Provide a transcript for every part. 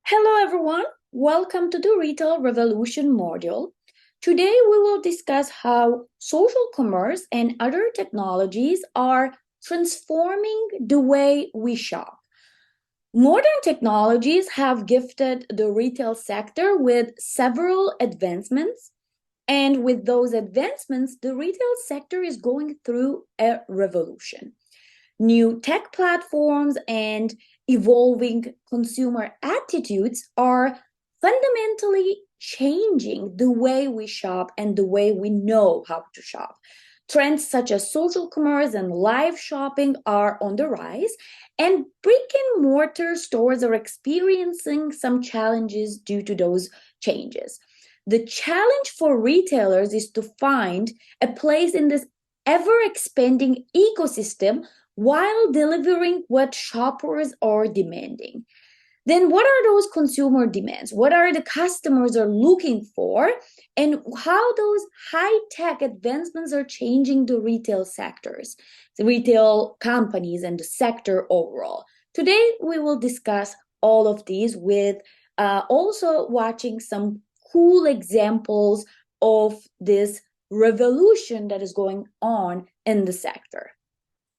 Hello, everyone. Welcome to the Retail Revolution module. Today, we will discuss how social commerce and other technologies are transforming the way we shop. Modern technologies have gifted the retail sector with several advancements, and with those advancements, the retail sector is going through a revolution. New tech platforms and evolving consumer attitudes are fundamentally changing the way we shop and the way we know how to shop. Trends such as social commerce and live shopping are on the rise, and brick and mortar stores are experiencing some challenges due to those changes. The challenge for retailers is to find a place in this ever expanding ecosystem while delivering what shoppers are demanding. Then what are those consumer demands? What are the customers are looking for? And how those high-tech advancements are changing the retail sectors, the retail companies and the sector overall. Today, we will discuss all of these with also watching some cool examples of this revolution that is going on in the sector.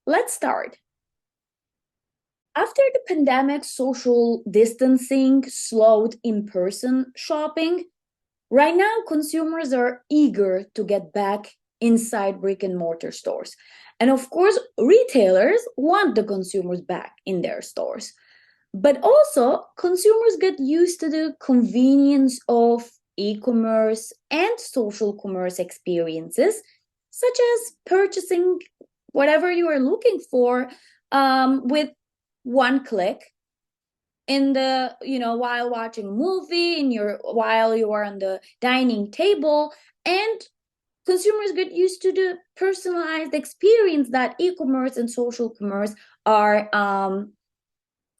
Let's start. After the pandemic, social distancing slowed in-person shopping. Right now, consumers are eager to get back inside brick and mortar stores. And of course, retailers want the consumers back in their stores. But also, consumers get used to the convenience of e-commerce and social commerce experiences, such as purchasing whatever you are looking for with one click in the while watching a movie while you are on the dining table. And consumers get used to the personalized experience that e-commerce and social commerce are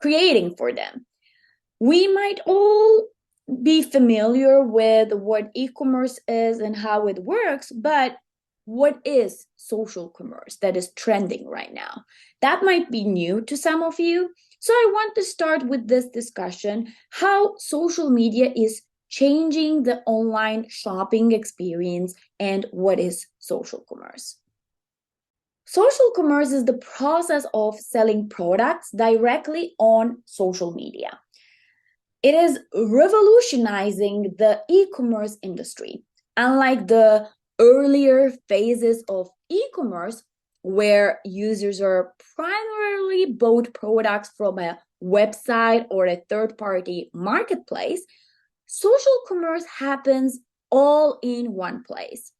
creating for them. We might all be familiar with what e-commerce is and how it works, but what is social commerce that is trending right now? That might be new to some of you. So I want to start with this discussion, how social media is changing the online shopping experience and what is social commerce. Social commerce is the process of selling products directly on social media. It is revolutionizing the e-commerce industry. Unlike the earlier phases of e-commerce, where users are primarily bought products from a website or a third-party marketplace, social commerce happens all in one place.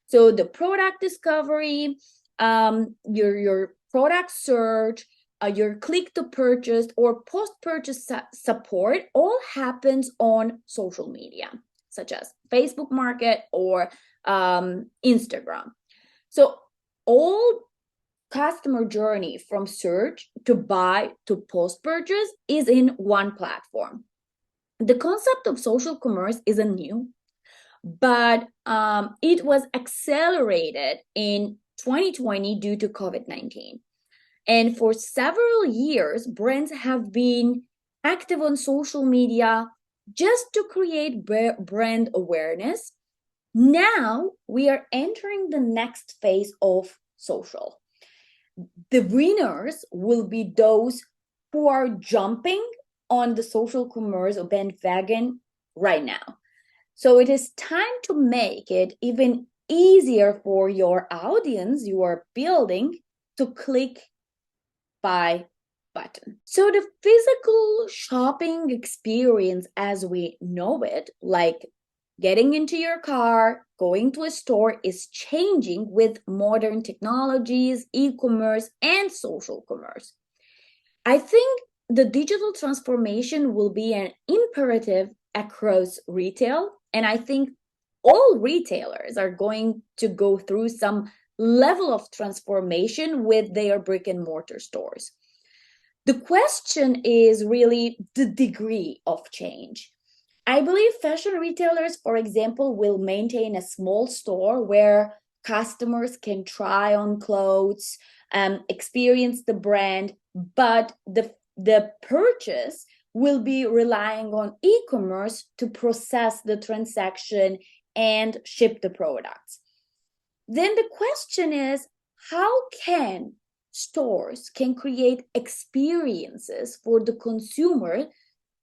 So the product discovery, your product search, your click to purchase or post-purchase support all happens on social media, such as Facebook Market or Instagram. So all customer journey from search to buy to post-purchase is in one platform. The concept of social commerce isn't new, but it was accelerated in 2020 due to COVID-19. And for several years, brands have been active on social media just to create brand awareness. Now we are entering the next phase of social. The winners will be those who are jumping on the social commerce bandwagon right now. So it is time to make it even easier for your audience you are building to click buy button. So the physical shopping experience as we know it, like getting into your car, going to a store, is changing with modern technologies, e-commerce, and social commerce. I think the digital transformation will be an imperative across retail, and I think all retailers are going to go through some level of transformation with their brick and mortar stores. The question is really the degree of change. I believe fashion retailers, for example, will maintain a small store where customers can try on clothes, experience the brand, but the purchase will be relying on e-commerce to process the transaction and ship the products. Then the question is, how can stores can create experiences for the consumer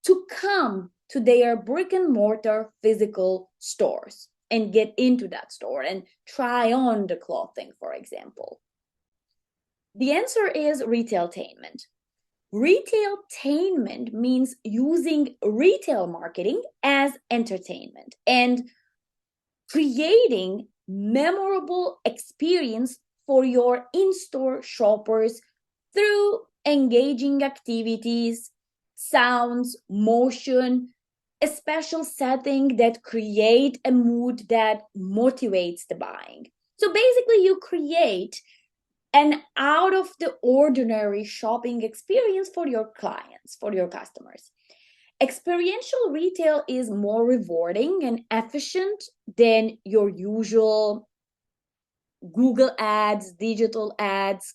to come to their brick and mortar physical stores and get into that store and try on the clothing, for example? The answer is retailtainment. Retailtainment means using retail marketing as entertainment and creating memorable experience for your in-store shoppers through engaging activities, sounds, motion, a special setting that create a mood that motivates the buying. So basically you create an out of the ordinary shopping experience for your clients, for your customers. Experiential retail is more rewarding and efficient than your usual Google ads, digital ads,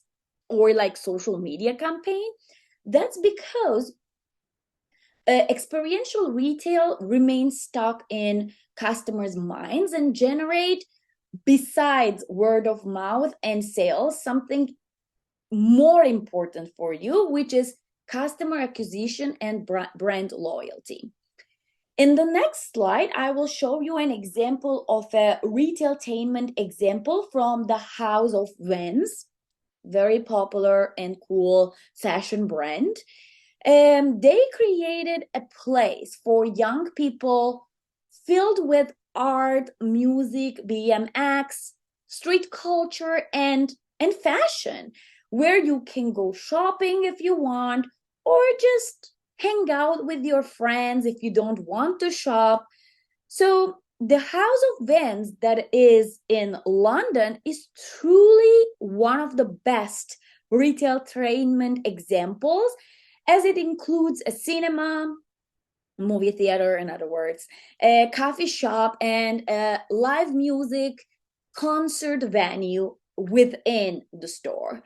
or like social media campaign. That's because experiential retail remains stuck in customers' minds and generate, besides word of mouth and sales, something more important for you, which is customer acquisition and brand loyalty. In the next slide, I will show you an example of a retailtainment example from the House of Vans, very popular and cool fashion brand. They created a place for young people filled with art, music, BMX, street culture, and fashion, where you can go shopping if you want, or just hang out with your friends if you don't want to shop. So the House of Vans that is in London is truly one of the best retailtainment examples, as it includes a cinema, movie theater, in other words, a coffee shop, and a live music concert venue within the store.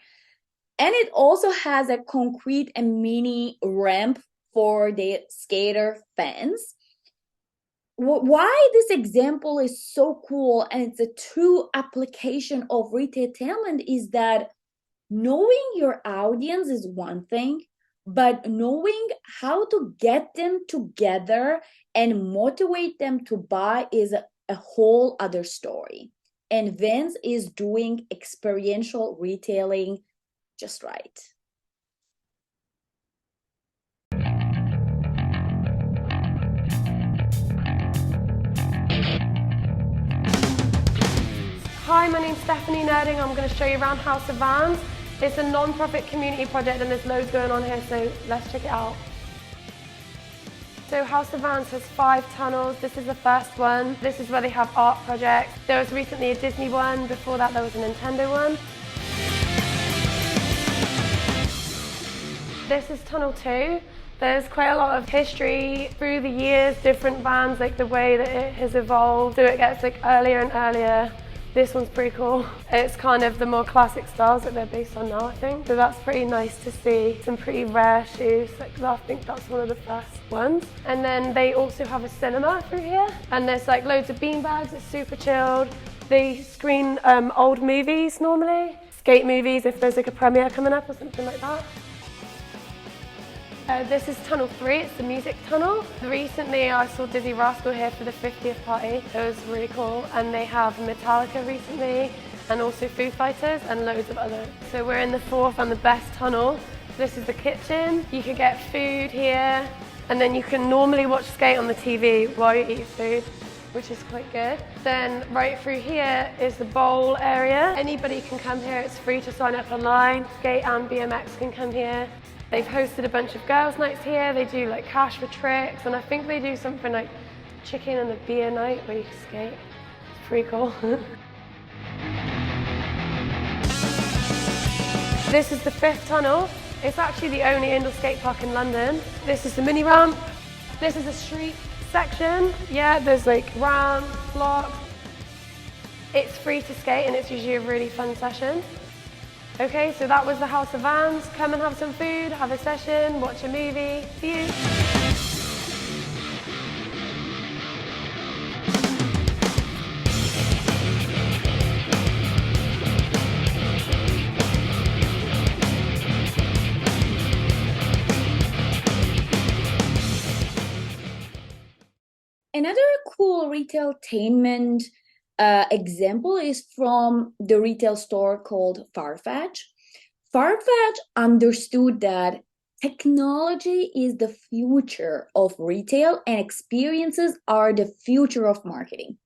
And it also has a concrete and mini ramp for the skater fans. Why this example is so cool and it's a true application of retailtainment is that knowing your audience is one thing, but knowing how to get them together and motivate them to buy is a whole other story. And Vans is doing experiential retailing just right. Hi, my name's Stephanie Nerding. I'm going to show you around House of Vans. It's a non-profit community project and there's loads going on here, so let's check it out. So House of Vans has 5 tunnels. This is the first one. This is where they have art projects. There was recently a Disney one. Before that there was a Nintendo one. This is tunnel 2. There's quite a lot of history through the years, different Vans, like the way that it has evolved. So it gets like earlier and earlier. This one's pretty cool. It's kind of the more classic styles that they're based on now, I think. So that's pretty nice to see. Some pretty rare shoes. Like, I think that's one of the first ones. And then they also have a cinema through here. And there's like loads of beanbags. It's super chilled. They screen old movies normally. Skate movies if there's like a premiere coming up or something like that. This is tunnel 3, it's the music tunnel. Recently I saw Dizzy Rascal here for the 50th party. It was really cool. And they have Metallica recently, and also Foo Fighters and loads of others. So we're in the 4th and the best tunnel. This is the kitchen. You can get food here, and then you can normally watch skate on the TV while you eat food, which is quite good. Then right through here is the bowl area. Anybody can come here, it's free to sign up online. Skate and BMX can come here. They've hosted a bunch of girls' nights here. They do like cash for tricks, and I think they do something like chicken and a beer night where you can skate. It's pretty cool. This is the 5th tunnel. It's actually the only indoor skate park in London. This is the mini ramp. This is the street section. Yeah, there's like ramp, block. It's free to skate and it's usually a really fun session. Okay, so that was the House of Vans. Come and have some food, have a session, watch a movie. See you. Another cool retailtainment example is from the retail store called Farfetch. Farfetch understood that technology is the future of retail and experiences are the future of marketing.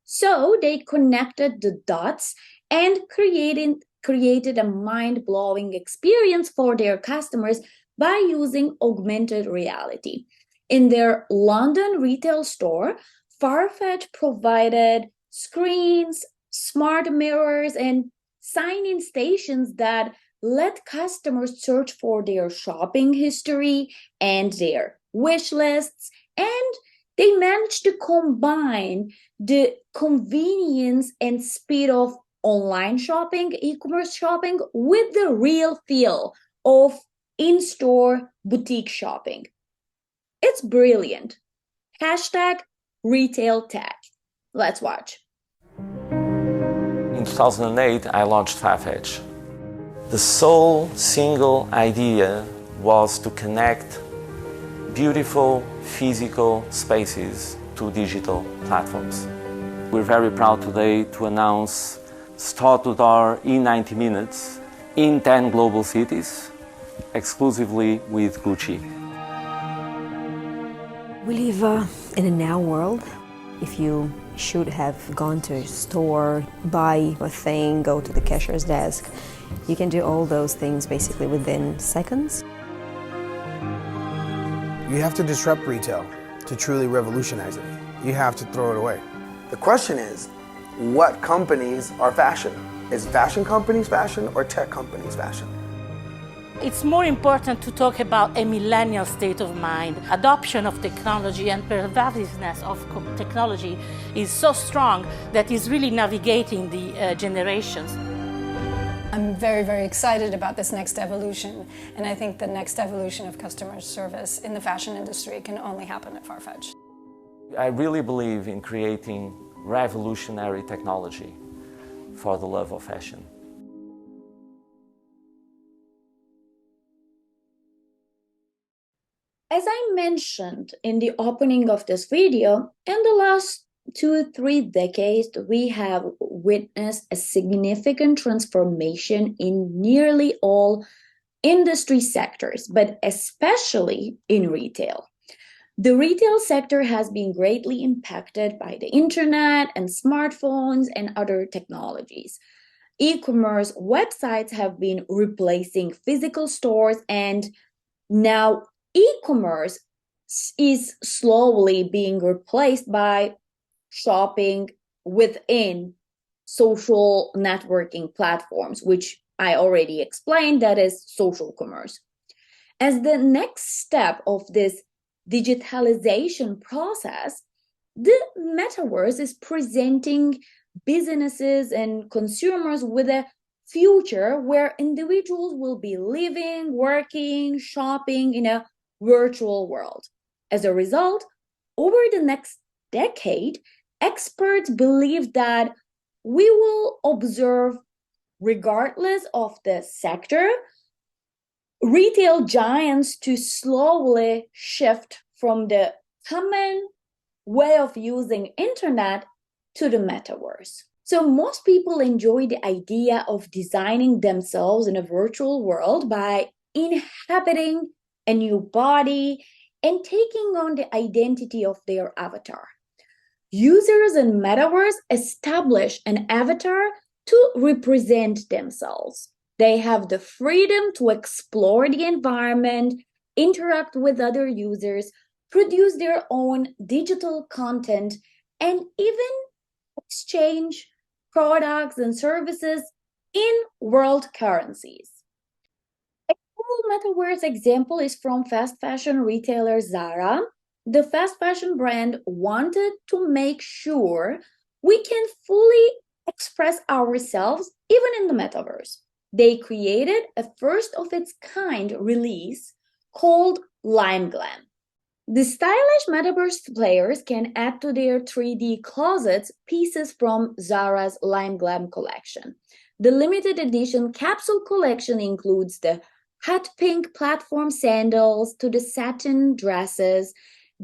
So they connected the dots and created a mind-blowing experience for their customers by using augmented reality. In their London retail store, Farfetch provided screens, smart mirrors, and sign-in stations that let customers search for their shopping history and their wish lists, and they managed to combine the convenience and speed of online shopping, e-commerce shopping, with the real feel of in-store boutique shopping. It's brilliant. Hashtag retail tech. Let's watch. In 2008, I launched Farfetch. The sole single idea was to connect beautiful physical spaces to digital platforms. We're very proud today to announce store-to-door in 90 minutes in 10 global cities, exclusively with Gucci. We live in a now world. If you should have gone to a store, buy a thing, go to the cashier's desk, you can do all those things basically within seconds. You have to disrupt retail to truly revolutionize it. You have to throw it away. The question is, what companies are fashion? Is fashion companies fashion or tech companies fashion? It's more important to talk about a millennial state of mind. Adoption of technology and pervasiveness of technology is so strong that it's really navigating the generations. I'm very, very excited about this next evolution, and I think the next evolution of customer service in the fashion industry can only happen at Farfetch. I really believe in creating revolutionary technology for the love of fashion. As I mentioned in the opening of this video, in the last 2-3 decades, we have witnessed a significant transformation in nearly all industry sectors, but especially in retail. The retail sector has been greatly impacted by the internet and smartphones and other technologies. E-commerce websites have been replacing physical stores, and now e-commerce is slowly being replaced by shopping within social networking platforms, which I already explained, that is social commerce. As the next step of this digitalization process, the metaverse is presenting businesses and consumers with a future where individuals will be living, working, shopping in a virtual world. As a result, over the next decade, experts believe that we will observe, regardless of the sector, retail giants to slowly shift from the common way of using internet to the metaverse. So most people enjoy the idea of designing themselves in a virtual world by inhabiting a new body and taking on the identity of their avatar. Users in metaverse establish an avatar to represent themselves. They have the freedom to explore the environment, interact with other users, produce their own digital content, and even exchange products and services in world currencies. A cool metaverse example is from fast fashion retailer Zara. The fast fashion brand wanted to make sure we can fully express ourselves even in the metaverse. They created a first-of-its-kind release called Lime Glam. The stylish metaverse players can add to their 3D closets pieces from Zara's Lime Glam collection. The limited edition capsule collection includes the hot pink platform sandals to the satin dresses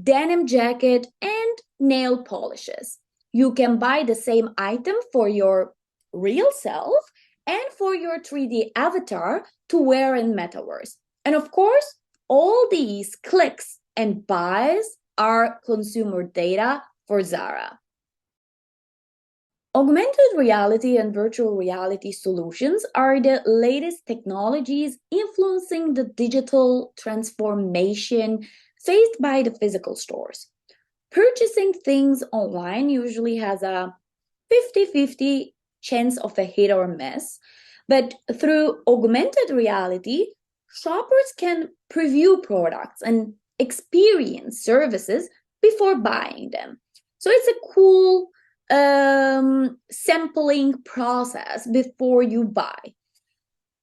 denim jacket, and nail polishes. You can buy the same item for your real self and for your 3D avatar to wear in Metaverse. And of course, all these clicks and buys are consumer data for Zara. Augmented reality and virtual reality solutions are the latest technologies influencing the digital transformation faced by the physical stores. Purchasing things online usually has a 50-50 chance of a hit or miss, but through augmented reality, shoppers can preview products and experience services before buying them. So it's a cool sampling process before you buy.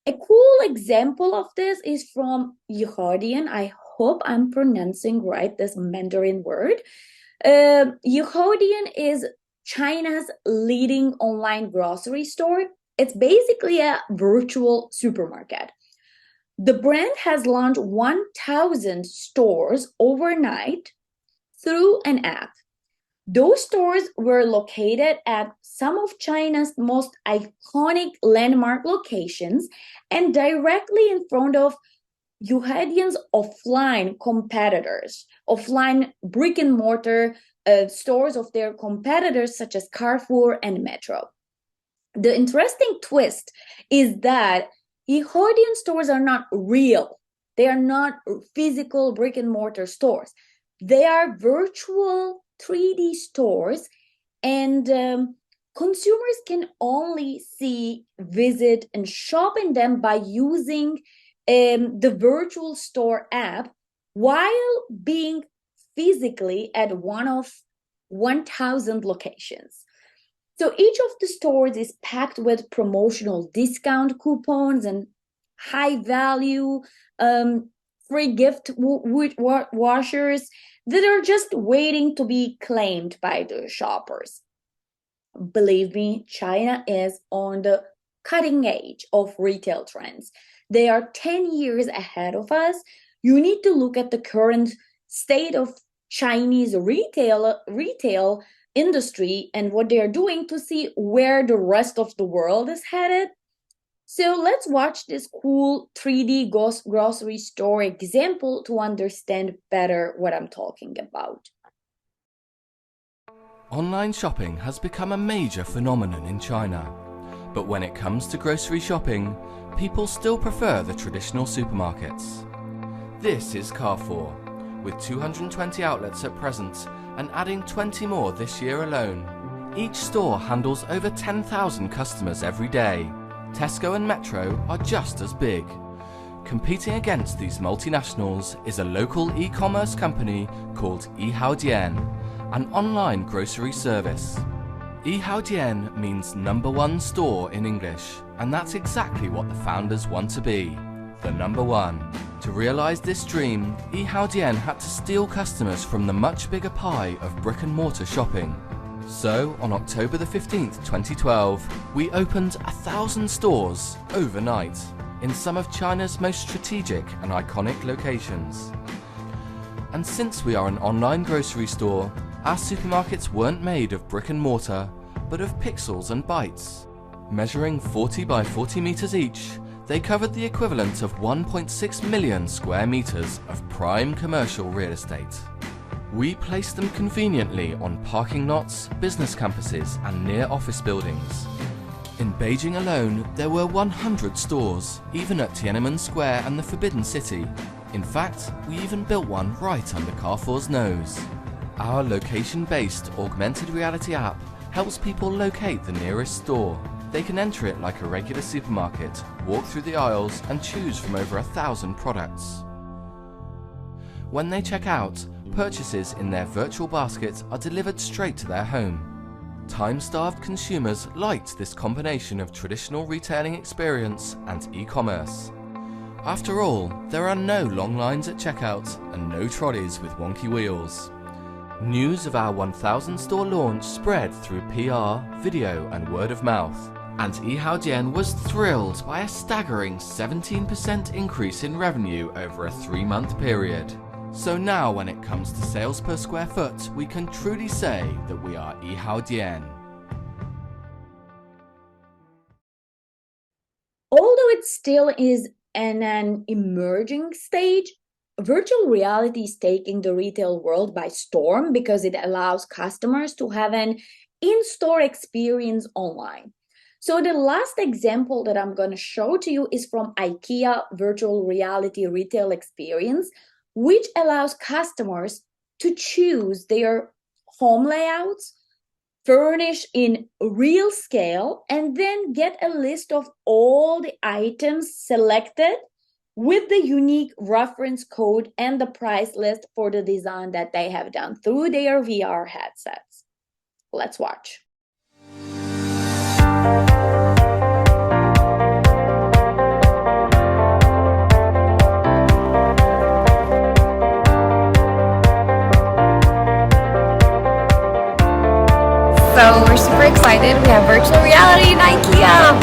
A cool example of this is from Yihaodian. I hope I'm pronouncing right this Mandarin word. Yihaodian is China's leading online grocery store. It's basically a virtual supermarket. The brand has launched 1,000 stores overnight through an app. Those stores were located at some of China's most iconic landmark locations and directly in front of Yihaodian's offline competitors, offline brick-and-mortar stores of their competitors such as Carrefour and Metro. The interesting twist is that Yihaodian stores are not real. They are not physical brick-and-mortar stores. They are virtual 3D stores, and consumers can only see, visit, and shop in them by using the virtual store app while being physically at one of 1,000 locations. So each of the stores is packed with promotional discount coupons and high value free gift washers that are just waiting to be claimed by the shoppers. Believe me, China is on the cutting edge of retail trends. They are 10 years ahead of us. You need to look at the current state of Chinese retail industry and what they are doing to see where the rest of the world is headed. So let's watch this cool 3D grocery store example to understand better what I'm talking about. Online shopping has become a major phenomenon in China. But when it comes to grocery shopping, people still prefer the traditional supermarkets. This is Carrefour, with 220 outlets at present and adding 20 more this year alone. Each store handles over 10,000 customers every day. Tesco and Metro are just as big. Competing against these multinationals is a local e-commerce company called Yihaodian, an online grocery service. Yihaodian means number one store in English, and that's exactly what the founders want to be, the number one. To realize this dream, Yihaodian had to steal customers from the much bigger pie of brick and mortar shopping. So, on October the 15th, 2012, we opened 1,000 stores overnight in some of China's most strategic and iconic locations. And since we are an online grocery store, our supermarkets weren't made of brick and mortar, but of pixels and bytes. Measuring 40 by 40 meters each, they covered the equivalent of 1.6 million square meters of prime commercial real estate. We placed them conveniently on parking lots, business campuses, and near office buildings. In Beijing alone, there were 100 stores, even at Tiananmen Square and the Forbidden City. In fact, we even built one right under Carrefour's nose. Our location-based augmented reality app helps people locate the nearest store. They can enter it like a regular supermarket, walk through the aisles, and choose from over 1,000 products. When they check out, purchases in their virtual basket are delivered straight to their home. Time-starved consumers liked this combination of traditional retailing experience and e-commerce. After all, there are no long lines at checkout and no trolleys with wonky wheels. News of our 1,000 store launch spread through PR, video and word of mouth, and Yihaodian was thrilled by a staggering 17% increase in revenue over a 3-month period. So now when it comes to sales per square foot, we can truly say that we are Yihaodian. Although it still is in an emerging stage, virtual reality is taking the retail world by storm because it allows customers to have an in-store experience online. So the last example that I'm going to show to you is from IKEA virtual reality retail experience, which allows customers to choose their home layouts, furnish in real scale, and then get a list of all the items selected with the unique reference code and the price list for the design that they have done through their VR headsets. Let's watch. So we're super excited. We have virtual reality in IKEA.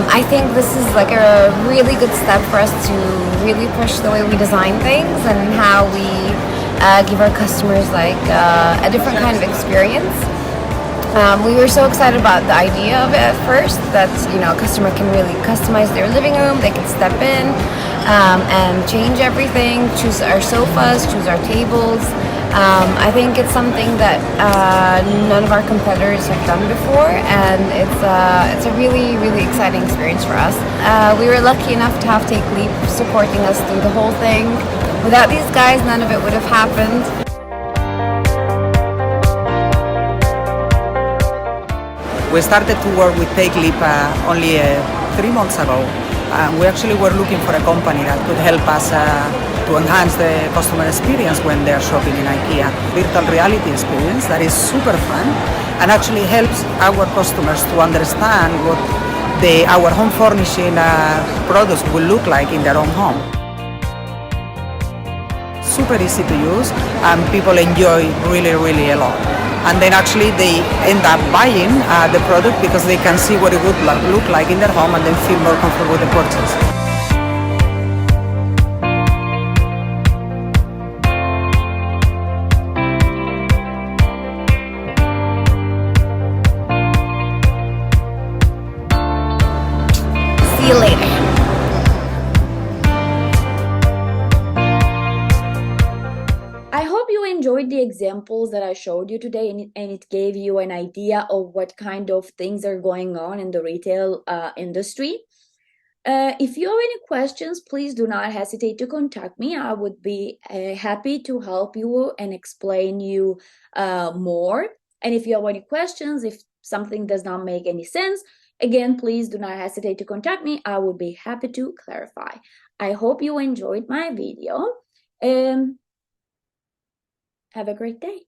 I think this is like a really good step for us to really push the way we design things and how we give our customers like a different kind of experience. We were so excited about the idea of it at first that a customer can really customize their living room. They can step in and change everything, choose our sofas, choose our tables. I think it's something that none of our competitors have done before, and it's a really, really exciting experience for us. We were lucky enough to have Take Leap supporting us through the whole thing. Without these guys, none of it would have happened. We started to work with Take Leap only 3 months ago. We actually were looking for a company that could help us to enhance the customer experience when they're shopping in IKEA. Virtual reality experience that is super fun and actually helps our customers to understand what our home furnishing products will look like in their own home. Super easy to use and people enjoy really, really a lot. And then actually they end up buying the product because they can see what it would look like in their home and then feel more comfortable with the purchase. See you later. I hope you enjoyed the examples that I showed you today, and it gave you an idea of what kind of things are going on in the retail industry. If you have any questions, please do not hesitate to contact me. I would be happy to help you and explain you more. And if you have any questions, if something does not make any sense, again, please do not hesitate to contact me. I would be happy to clarify. I hope you enjoyed my video. Have a great day.